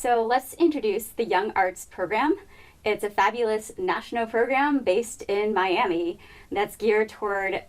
So let's introduce the Young Arts program. It's a fabulous national program based in Miami that's geared toward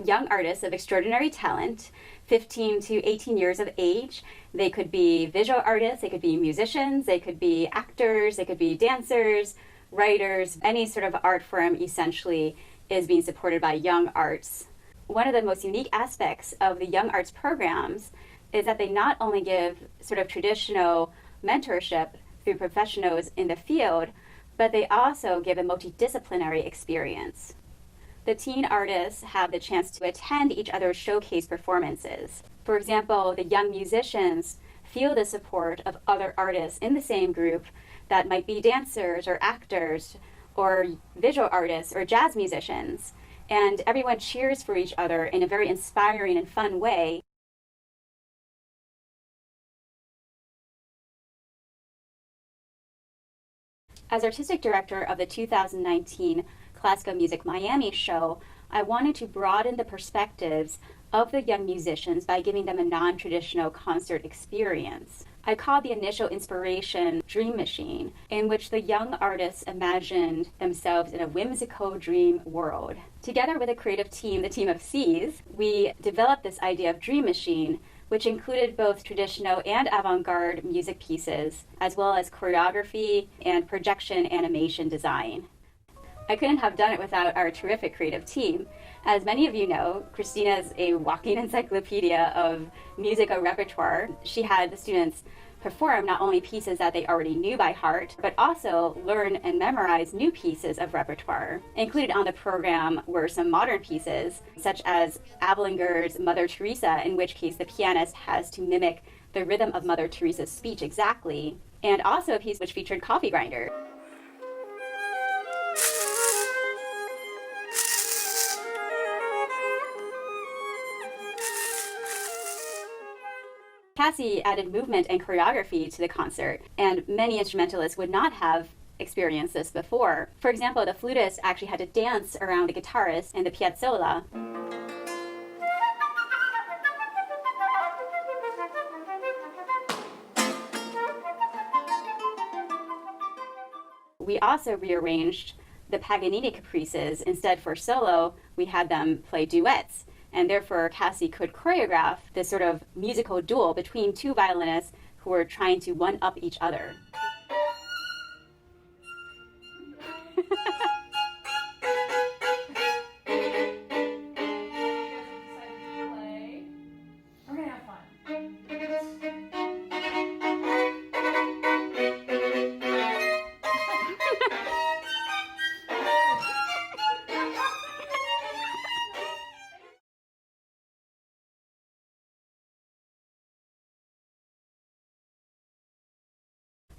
young artists of extraordinary talent, 15 to 18 years of age. They could be visual artists, they could be musicians, they could be actors, they could be dancers, writers. Any sort of art form essentially is being supported by Young Arts. One of the most unique aspects of the Young Arts programs is that they not only give sort of traditional mentorship through professionals in the field, but they also give a multidisciplinary experience. The teen artists have the chance to attend each other's showcase performances. For example, the young musicians feel the support of other artists in the same group that might be dancers or actors or visual artists or jazz musicians, and everyone cheers for each other in a very inspiring and fun way. As artistic director of the 2019 Classical Music Miami show, I wanted to broaden the perspectives of the young musicians by giving them a non-traditional concert experience. I called the initial inspiration Dream Machine, in which the young artists imagined themselves in a whimsical dream world. Together with a creative team, the team of C's, we developed this idea of Dream Machine, which included both traditional and avant-garde music pieces, as well as choreography and projection animation design. I couldn't have done it without our terrific creative team. As many of you know, Christina is a walking encyclopedia of musical repertoire. She had the students perform not only pieces that they already knew by heart, but also learn and memorize new pieces of repertoire. Included on the program were some modern pieces, such as Avlinger's Mother Teresa, in which case the pianist has to mimic the rhythm of Mother Teresa's speech exactly, and also a piece which featured coffee grinder. Cassie added movement and choreography to the concert, and many instrumentalists would not have experienced this before. For example, the flutist actually had to dance around the guitarist in the piazzolla. We also rearranged the Paganini caprices. Instead, for solo, we had them play duets. And therefore, Cassie could choreograph this sort of musical duel between two violinists who were trying to one-up each other. We're gonna have fun.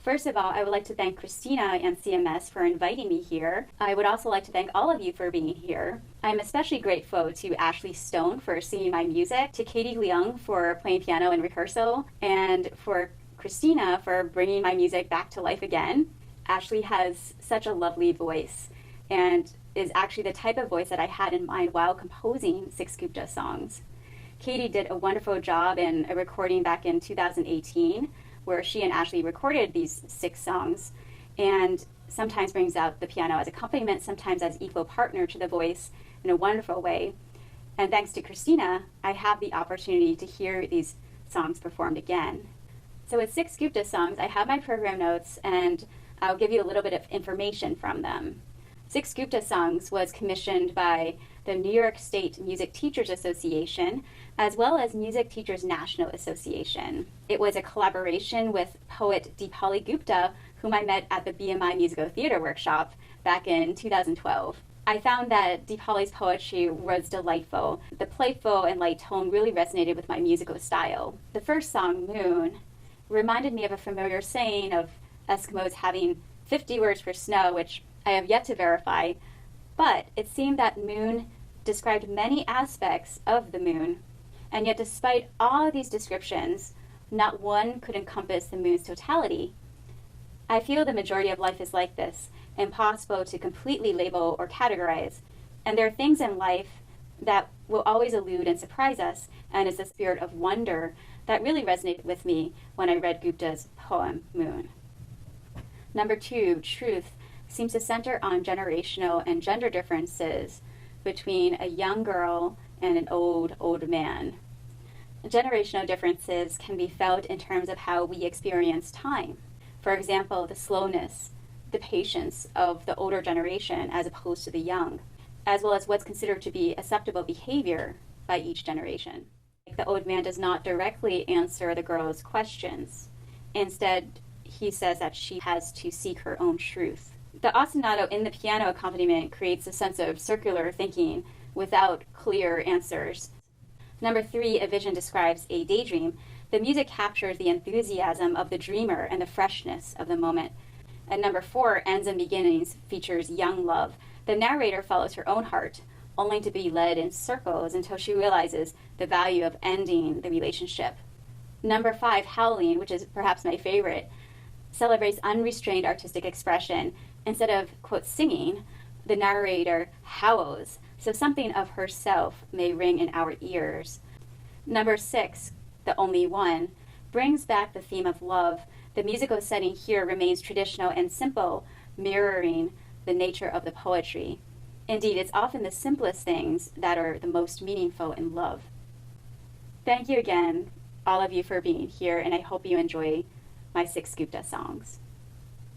First of all, I would like to thank Christina and CMS for inviting me here. I would also like to thank all of you for being here. I'm especially grateful to Ashley Stone for singing my music, to Katie Leung for playing piano in rehearsal, and for Christina for bringing my music back to life again. Ashley has such a lovely voice and is actually the type of voice that I had in mind while composing 6 Gupta songs. Katie did a wonderful job in a recording back in 2018, where she and Ashley recorded these 6 songs, and sometimes brings out the piano as accompaniment, sometimes as equal partner to the voice in a wonderful way. And thanks to Christina, I have the opportunity to hear these songs performed again. So with 6 Gupta songs, I have my program notes, and I'll give you a little bit of information from them. 6 Gupta Songs was commissioned by the New York State Music Teachers Association, as well as Music Teachers National Association. It was a collaboration with poet Deepali Gupta, whom I met at the BMI Musical Theater Workshop back in 2012. I found that Deepali's poetry was delightful. The playful and light tone really resonated with my musical style. The first song, Moon, reminded me of a familiar saying of Eskimos having 50 words for snow, which I have yet to verify, but it seemed that moon described many aspects of the moon, and yet despite all of these descriptions, not one could encompass the moon's totality. I feel the majority of life is like this, impossible to completely label or categorize, and there are things in life that will always elude and surprise us, and it's the spirit of wonder that really resonated with me when I read Gupta's poem, Moon. Number 2, truth seems to center on generational and gender differences between a young girl and an old man. Generational differences can be felt in terms of how we experience time. For example, the slowness, the patience of the older generation as opposed to the young, as well as what's considered to be acceptable behavior by each generation. The old man does not directly answer the girl's questions. Instead, he says that she has to seek her own truth. The ostinato in the piano accompaniment creates a sense of circular thinking without clear answers. Number 3, a vision describes a daydream. The music captures the enthusiasm of the dreamer and the freshness of the moment. And number 4, ends and beginnings, features young love. The narrator follows her own heart, only to be led in circles until she realizes the value of ending the relationship. Number 5, howling, which is perhaps my favorite, celebrates unrestrained artistic expression. Instead of, quote, singing, the narrator howls, so something of herself may ring in our ears. Number 6, the only one, brings back the theme of love. The musical setting here remains traditional and simple, mirroring the nature of the poetry. Indeed, it's often the simplest things that are the most meaningful in love. Thank you again, all of you, for being here, and I hope you enjoy my 6 Gupta songs.